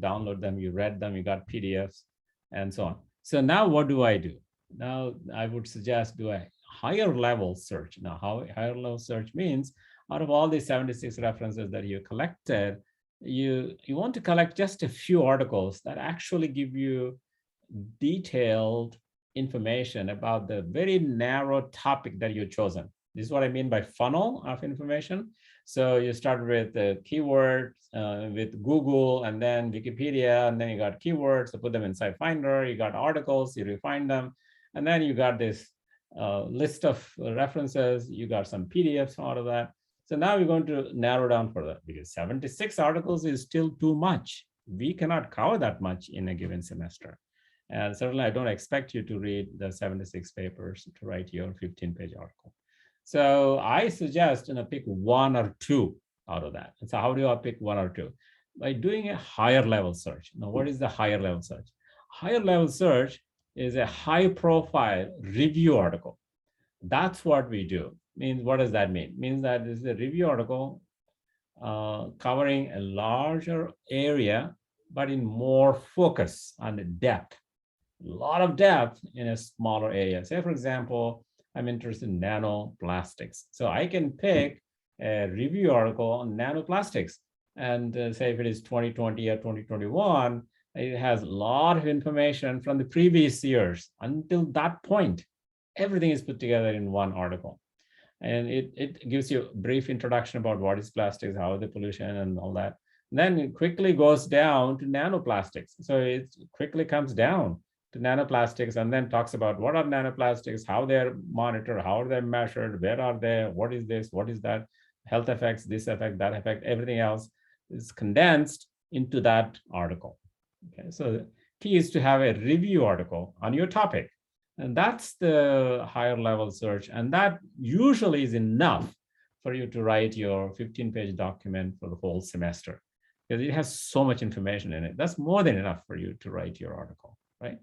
download them, you read them, you got PDFs, and so on. So now what do I do? Now I would suggest do a higher level search. Now, how higher level search means, out of all these 76 references that you collected, you want to collect just a few articles that actually give you detailed information about the very narrow topic that you've chosen. This is what I mean by funnel of information. So you start with the keywords with Google, and then Wikipedia, and then you got keywords, to put them inside Finder, you got articles, you refine them, and then you got this list of references, you got some PDFs out of that. So now we're going to narrow down further, because 76 articles is still too much. We cannot cover that much in a given semester. And certainly I don't expect you to read the 76 papers to write your 15-page article. So I suggest, pick one or two out of that. And so how do I pick one or two? By doing a higher level search. Now, what is the higher level search? Higher level search is a high profile review article. That's what we do. Means, what does that mean? Means that this is a review article covering a larger area, but in more focus on the depth. A lot of depth in a smaller area. Say, for example, I'm interested in nanoplastics. So I can pick a review article on nanoplastics. And say if it is 2020 or 2021, it has a lot of information from the previous years until that point. Everything is put together in one article. And it gives you a brief introduction about what is plastics, how the pollution and all that. And then it quickly goes down to nanoplastics. So it quickly comes down to nanoplastics, and then talks about what are nanoplastics, how they're monitored, how are they measured, where are they, what is this, what is that, health effects, this effect, that effect, everything else is condensed into that article. Okay, so the key is to have a review article on your topic. And that's the higher level search. And that usually is enough for you to write your 15-page document for the whole semester, because it has so much information in it. That's more than enough for you to write your article, right?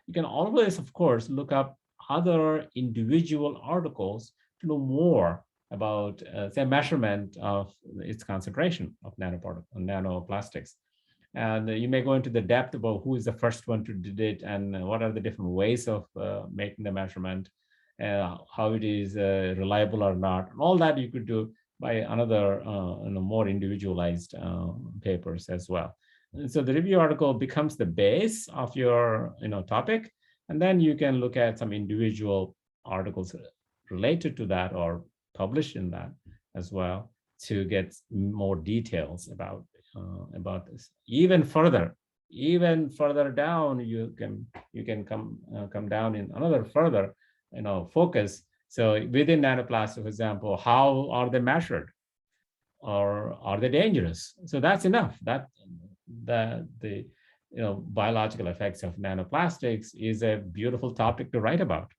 You can always, of course, look up other individual articles to know more about, say, measurement of its concentration of nanoplastics. And you may go into the depth about who is the first one to do it, and what are the different ways of making the measurement, how it is reliable or not. And all that you could do by another more individualized papers as well. And so the review article becomes the base of your topic, and then you can look at some individual articles related to that or published in that as well to get more details about this. Even further down, you can come down in another further focus. So within nanoplastics, for example, how are they measured, or are they dangerous? So that's enough. That the biological effects of nanoplastics is a beautiful topic to write about.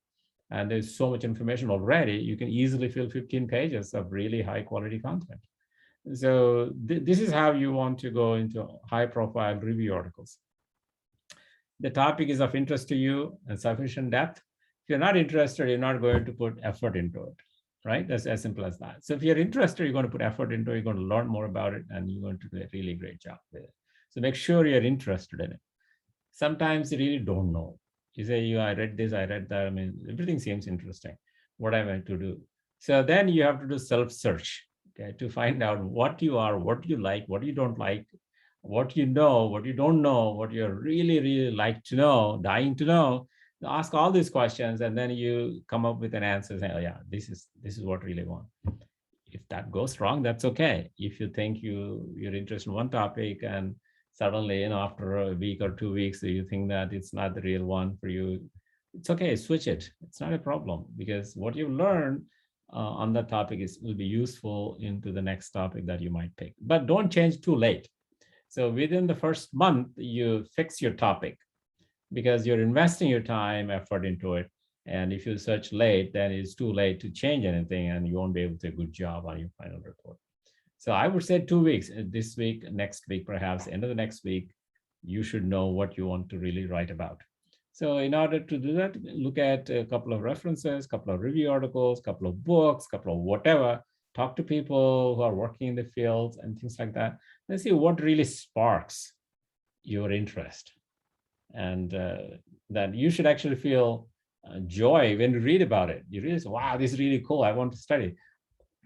And there's so much information already, you can easily fill 15 pages of really high quality content. So this is how you want to go into high profile review articles. The topic is of interest to you and sufficient depth. If you're not interested, you're not going to put effort into it, right? That's as simple as that. So if you're interested, you're going to put effort into it, you're going to learn more about it, and you're going to do a really great job with it. So make sure you're interested in it. Sometimes you really don't know. You say, I read this, I read that. I mean, everything seems interesting. What am I to do? So then you have to do self-search, okay, to find out what you are, what you like, what you don't like, what you know, what you don't know, what you really, really like to know, dying to know. Ask all these questions, and then you come up with an answer saying, oh yeah, this is what I really want. If that goes wrong, that's okay. If you think you're interested in one topic, and suddenly, after a week or 2 weeks, you think that it's not the real one for you, it's okay, switch it. It's not a problem, because what you learn on that topic will be useful into the next topic that you might pick. But don't change too late. So within the first month, you fix your topic, because you're investing your time, effort into it. And if you search late, then it's too late to change anything, and you won't be able to do a good job on your final report. So I would say 2 weeks, this week, next week, perhaps end of the next week, you should know what you want to really write about. So in order to do that, look at a couple of references, couple of review articles, couple of books, couple of whatever, talk to people who are working in the field and things like that. Let's see what really sparks your interest. And that you should actually feel joy when you read about it. You realize, wow, this is really cool. I want to study.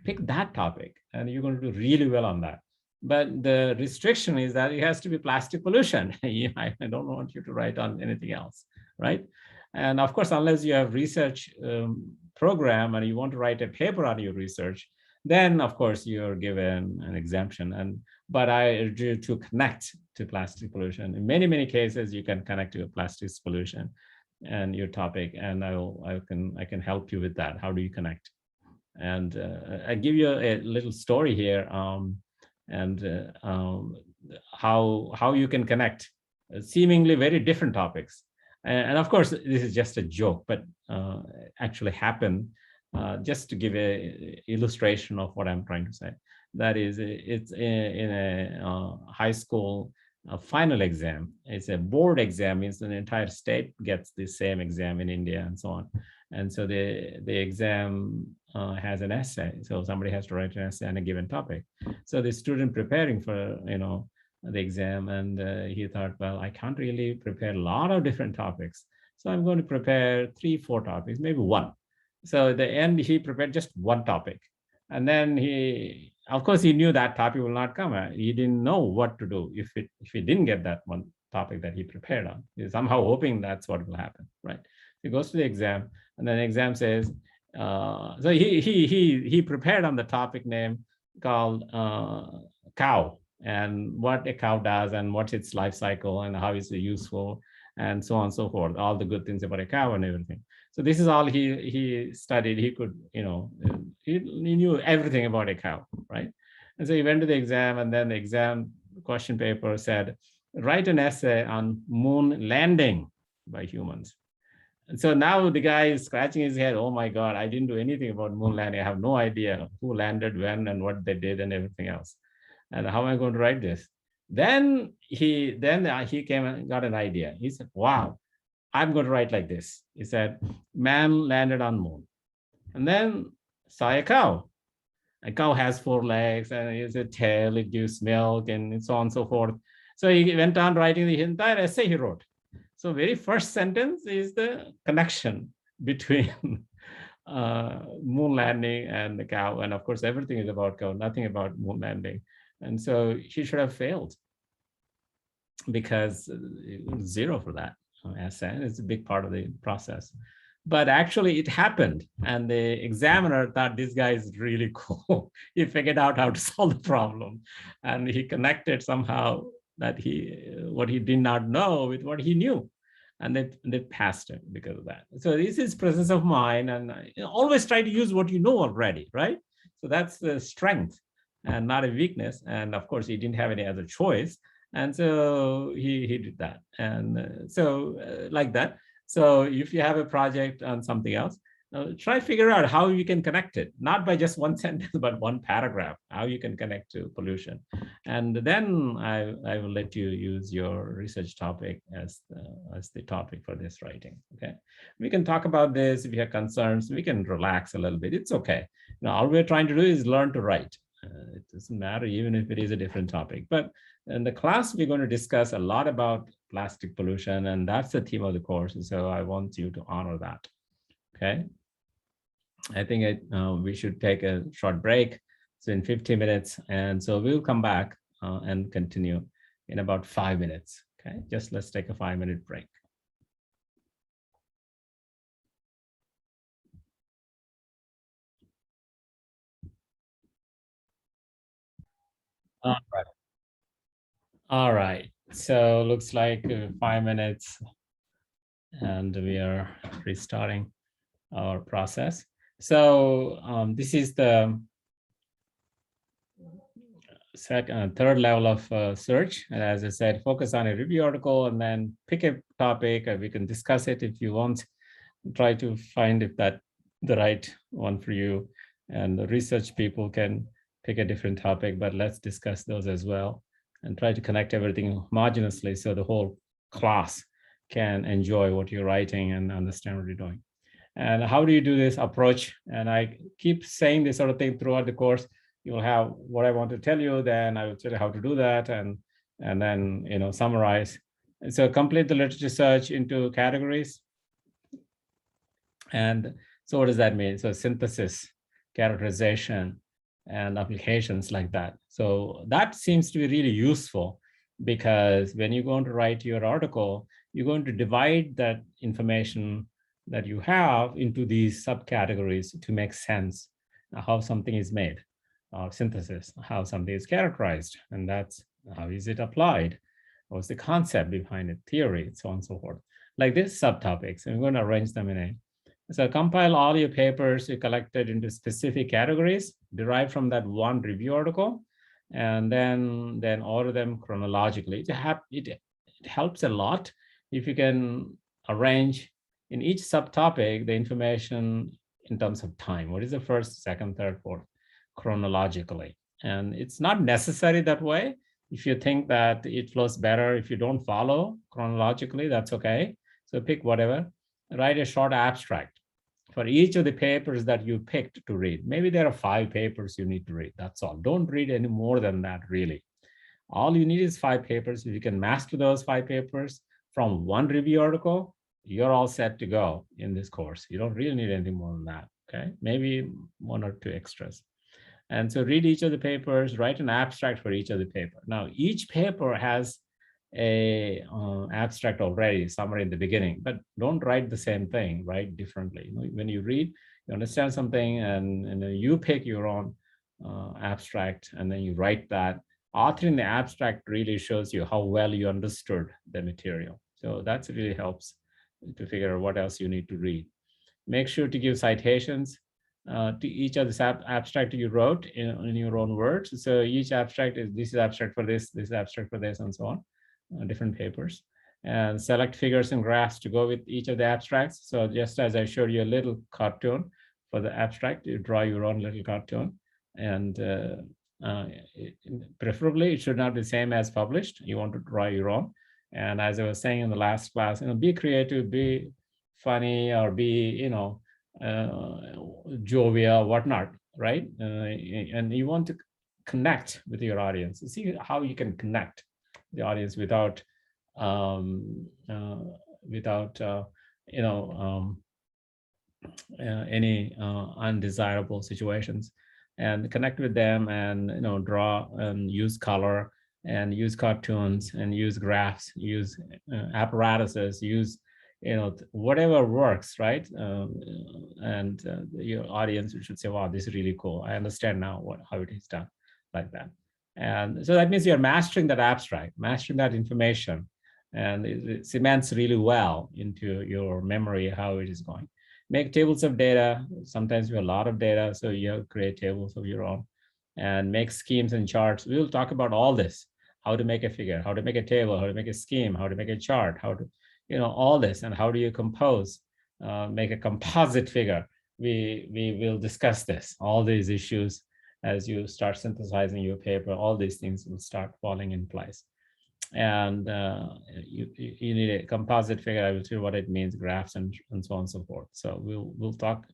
Pick that topic and you're going to do really well on that. But the restriction is that it has to be plastic pollution. I don't want you to write on anything else, right? And of course, unless you have research program and you want to write a paper on your research, then of course you're given an exemption. But I urge you to connect to plastic pollution. In many, many cases, you can connect to plastics pollution and your topic, and I can help you with that. How do you connect? And I give you a little story here, and how you can connect seemingly very different topics. And of course, this is just a joke, but actually happened just to give a illustration of what I'm trying to say. That is, it's in a high school final exam. It's a board exam, means an entire state gets the same exam in India and so on. And so the exam has an essay. So somebody has to write an essay on a given topic. So the student preparing for, the exam, and he thought, well, I can't really prepare a lot of different topics. So I'm going to prepare 3-4 topics, maybe one. So at the end, he prepared just one topic. And then of course, he knew that topic will not come. He didn't know what to do if he didn't get that one topic that he prepared on. He's somehow hoping that's what will happen, right? He goes to the exam, and then the exam says, so he prepared on the topic name called cow, and what a cow does, and what's its life cycle, and how is it useful, and so on and so forth, all the good things about a cow and everything. So this is all he studied. He could, he knew everything about a cow, right? And so he went to the exam, and then the exam question paper said, write an essay on moon landing by humans. And so now the guy is scratching his head. Oh my God, I didn't do anything about moon landing. I have no idea who landed when and what they did and everything else. And how am I going to write this? Then he came and got an idea. He said, wow, I'm going to write like this. He said, man landed on moon and then saw a cow. A cow has 4 legs and it's a tail, it gives milk and so on and so forth. So he went on writing the entire essay he wrote. So very first sentence is the connection between moon landing and the cow. And of course, everything is about cow, nothing about moon landing. And so he should have failed because it was 0 for that essay. It's a big part of the process. But actually it happened. And the examiner thought this guy is really cool. He figured out how to solve the problem. And he connected somehow that what he did not know with what he knew. And they passed him because of that. So this is presence of mind, and always try to use what you know already, right? So that's the strength and not a weakness. And of course, he didn't have any other choice. And so he did that. And like that. So if you have a project on something else, try to figure out how you can connect it, not by just one sentence, but one paragraph, how you can connect to pollution. And then I will let you use your research topic as the topic for this writing, okay? We can talk about this. If you have concerns, we can relax a little bit. It's okay. All we're trying to do is learn to write. It doesn't matter even if it is a different topic. But in the class, we're going to discuss a lot about plastic pollution, and that's the theme of the course. So I want you to honor that, okay? I think we should take a short break. So in 15 minutes. And so we'll come back and continue in about 5 minutes. Okay, just let's take a 5-minute break. All right. All right. So looks like 5 minutes and we are restarting our process. So this is the third level of search. And as I said, focus on a review article and then pick a topic, and we can discuss it if you want. Try to find if that's the right one for you. And the research people can pick a different topic, but let's discuss those as well and try to connect everything homogeneously so the whole class can enjoy what you're writing and understand what you're doing. And how do you do this approach? And I keep saying this sort of thing throughout the course. You'll have what I want to tell you, then I will tell you how to do that. And and then summarize. So complete the literature search into categories. And so what does that mean? So synthesis, characterization, and applications like that. So that seems to be really useful, because when you're going to write your article, you're going to divide that information that you have into these subcategories to make sense how something is made, or synthesis, how something is characterized, and that's how is it applied, what's the concept behind it, theory, so on and so forth. Like this subtopics, and we're going to arrange them in a so compile all your papers you collected into specific categories derived from that one review article, and then order them chronologically. It helps a lot if you can arrange in each subtopic the information in terms of time. What is the first, second, third, fourth, chronologically? And it's not necessary that way. If you think that it flows better if you don't follow chronologically, that's okay. So pick whatever. Write a short abstract for each of the papers that you picked to read. Maybe there are 5 papers you need to read. That's all. Don't read any more than that, really. All you need is 5 papers. If you can master those 5 papers from one review article, you're all set to go in this course. You don't really need anything more than that. Okay, maybe 1 or 2 extras. And so read each of the papers, write an abstract for each of the paper. Now, each paper has a abstract already, summary in the beginning, but don't write the same thing, write differently. When you read, you understand something, and then you pick your own abstract, and then you write that. Authoring the abstract really shows you how well you understood the material. So that's really helps to figure out what else you need to read. Make sure to give citations to each of the abstract you wrote in your own words. So each abstract is, this is abstract for this is abstract for this, and so on, different papers. And select figures and graphs to go with each of the abstracts. So just as I showed you a little cartoon for the abstract, you draw your own little cartoon. And preferably, it should not be the same as published. You want to draw your own. And as I was saying in the last class, be creative, be funny, or be, jovial, whatnot, right? And you want to connect with your audience. See how you can connect the audience without any undesirable situations, and connect with them, and draw and use color, and use cartoons, and use graphs, use apparatuses, use whatever works, right? And your audience should say, wow, this is really cool, I understand now how it is done, like that. And so that means you're mastering that abstract, mastering that information, and it cements really well into your memory how it is going. Make tables of data. Sometimes you have a lot of data, so you create tables of your own, and make schemes and charts. We'll talk about all this, how to make a figure, how to make a table, how to make a scheme, how to make a chart, how to, all this, and how do you compose, make a composite figure. We will discuss this, all these issues. As you start synthesizing your paper, all these things will start falling in place. And you need a composite figure. I will tell you what it means, graphs, and so on and so forth. So we'll talk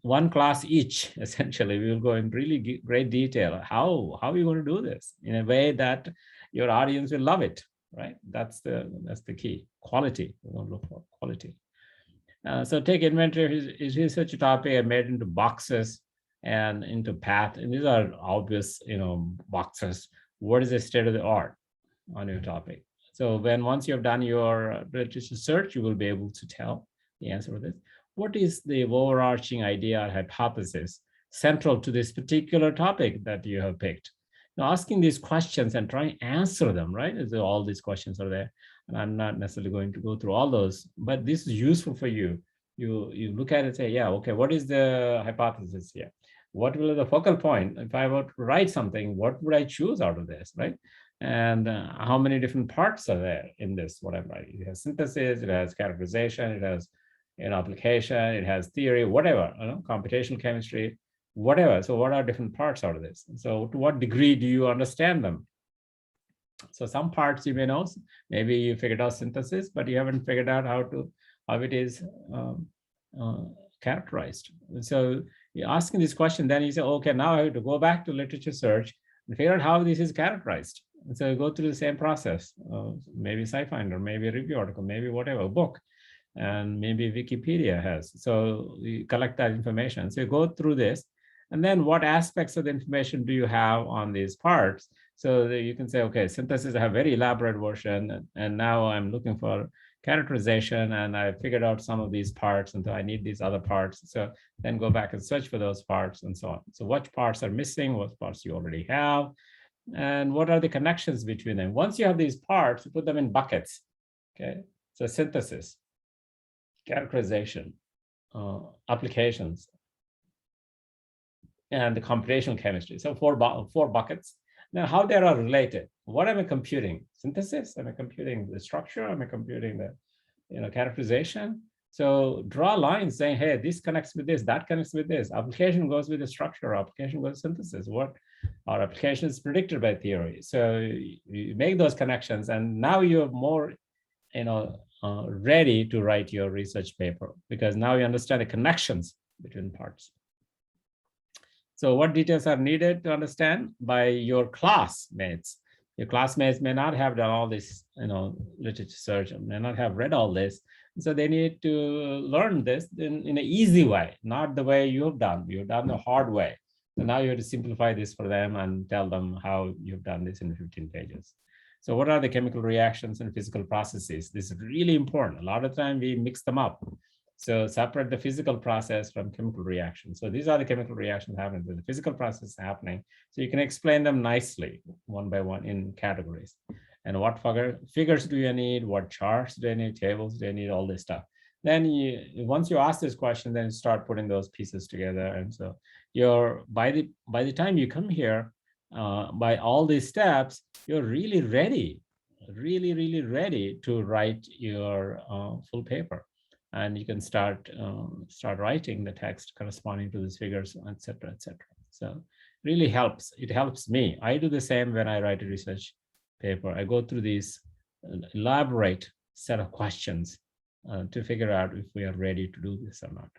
one class each. Essentially, we will go in really great detail. How are you going to do this in a way that your audience will love it, right? That's the key. Quality. We want to look for quality. So take inventory. Is such a topic I made into boxes and into path, and these are obvious, boxes. What is the state of the art on your topic? So once you've done your literature search, you will be able to tell the answer to this. What is the overarching idea or hypothesis central to this particular topic that you have picked? Now, asking these questions and trying to answer them, right? So all these questions are there, and I'm not necessarily going to go through all those, but this is useful for you. You look at it and say, yeah, okay, what is the hypothesis here? What will be the focal point? If I were to write something, what would I choose out of this, right? And how many different parts are there in this, what I'm writing? It has synthesis, it has characterization, it has application, it has theory, whatever, computational chemistry, whatever. So what are different parts out of this? So to what degree do you understand them? So some parts you may know, maybe you figured out synthesis, but you haven't figured out how it is characterized. So you're asking this question, then you say, okay, now I have to go back to literature search and figure out how this is characterized. So go through the same process, maybe SciFinder, maybe a review article, maybe whatever, book, and maybe Wikipedia has. So you collect that information. So you go through this, and then what aspects of the information do you have on these parts? So that you can say, okay, synthesis, I have very elaborate version, and now I'm looking for characterization, and I figured out some of these parts, and so I need these other parts. So then go back and search for those parts and so on. So what parts are missing, what parts you already have, and what are the connections between them. Once you have these parts, you put them in buckets, okay? So synthesis, characterization, applications, and the computational chemistry. So four buckets. Now, how they are related? What am I computing? Synthesis? Am I computing the structure? Am I computing the characterization? So draw lines saying, hey, this connects with this, that connects with this. Application goes with the structure. Application goes with synthesis. What our application is predicted by theory. So you make those connections, and now you're more, ready to write your research paper, because now you understand the connections between parts. So what details are needed to understand by your classmates? Your classmates may not have done all this, literature search, may not have read all this. So they need to learn this in an easy way, not the way you've done. You've done the hard way. So now you have to simplify this for them and tell them how you've done this in 15 pages. So what are the chemical reactions and physical processes? This is really important. A lot of time we mix them up. So separate the physical process from chemical reaction. So these are the chemical reactions happening, the physical process happening. So you can explain them nicely, one by one in categories. And what figures do you need? What charts do you need? Tables do you need? All this stuff. Then once you ask this question, then you start putting those pieces together. And so by the time you come here, by all these steps, you're really ready, really ready to write your full paper. And you can start writing the text corresponding to these figures, et cetera, et cetera. So really helps. It helps me. I do the same when I write a research paper. I go through these elaborate set of questions to figure out if we are ready to do this or not.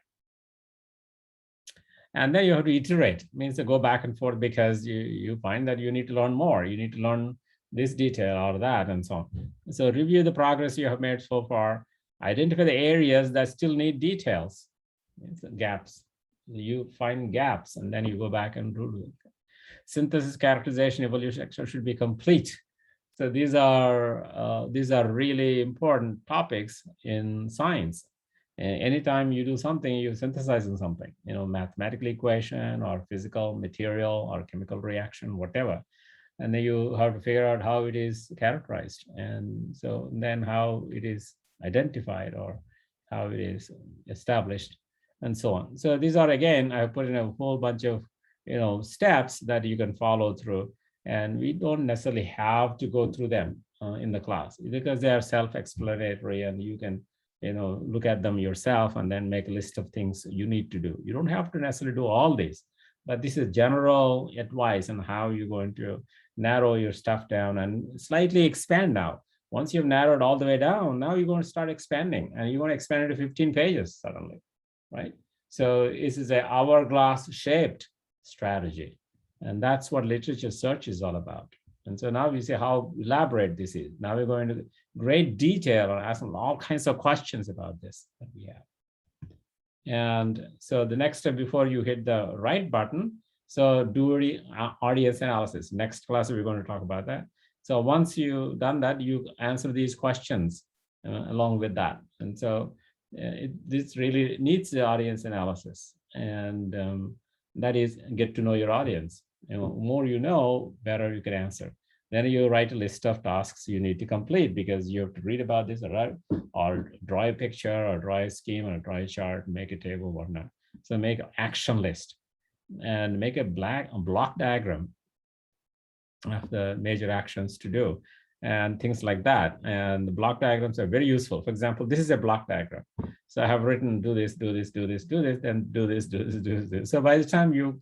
And then you have to iterate, means to go back and forth, because you find that you need to learn more. You need to learn this detail or that and so on. So review the progress you have made so far. Identify the areas that still need details, gaps. You find gaps, and then you go back and do it. Synthesis, characterization, evolution, etc. should be complete. So these are really important topics in science. Anytime you do something, you're synthesizing something, mathematical equation or physical material or chemical reaction, whatever. And then you have to figure out how it is characterized, and so then how it is identified or how it is established, and so on. So these are, again, I put in a whole bunch of steps that you can follow through, and we don't necessarily have to go through them in the class, because they are self-explanatory, and you can look at them yourself and then make a list of things you need to do. You don't have to necessarily do all these, but this is general advice on how you're going to narrow your stuff down and slightly expand now. Once you've narrowed all the way down, now you're going to start expanding, and you're going to expand it to 15 pages suddenly, right? So this is an hourglass shaped strategy, and that's what literature search is all about. And so now we see how elaborate this is. Now we're going into great detail and asking all kinds of questions about this that we have. And so the next step before you hit the right button, so do audience analysis. Next class, we're going to talk about that. So once you've done that, you answer these questions along with that. And so this really needs the audience analysis. And that is, get to know your audience. More you know, better you can answer. Then you write a list of tasks you need to complete, because you have to read about this or draw a picture or draw a scheme or draw a chart, make a table, whatnot. So make an action list and make a block diagram of the major actions to do and things like that. And the block diagrams are very useful. For example, this is a block diagram. So I have written do this, do this, do this, do this, and do this, do this, do this. So by the time you've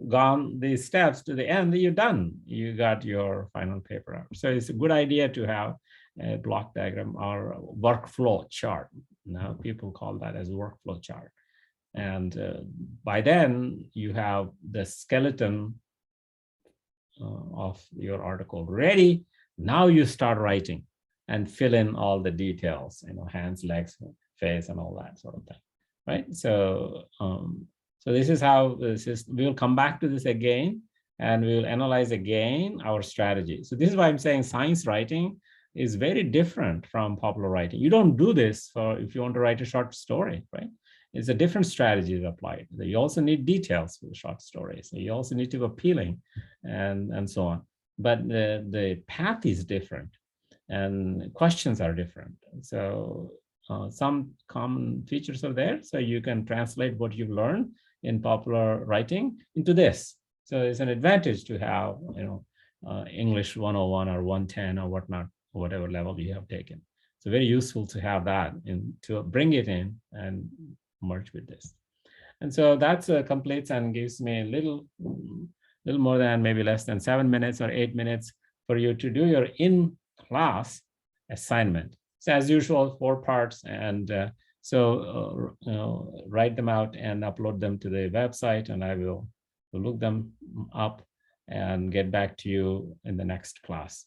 gone these steps to the end, you're done. You got your final paper out. So it's a good idea to have a block diagram or workflow chart. Now people call that as workflow chart. And by then you have the skeleton of your article ready. Now you start writing and fill in all the details, hands, legs, face, and all that sort of thing, right? So this is how this is. We'll come back to this again, and we'll analyze again our strategy. So this is why I'm saying science writing is very different from popular writing. You don't do this for if you want to write a short story, right? It's a different strategy applied. You also need details for the short stories. You also need to be appealing and so on. But the path is different and questions are different. So some common features are there. So you can translate what you've learned in popular writing into this. So it's an advantage to have, English 101 or 110 or whatnot, whatever level you have taken. So very useful to have that and to bring it in and merge with this. And so that's completes and gives me a little more than maybe less than 7 minutes or 8 minutes for you to do your in-class assignment. So as usual, 4 parts, and write them out and upload them to the website, and I will look them up and get back to you in the next class.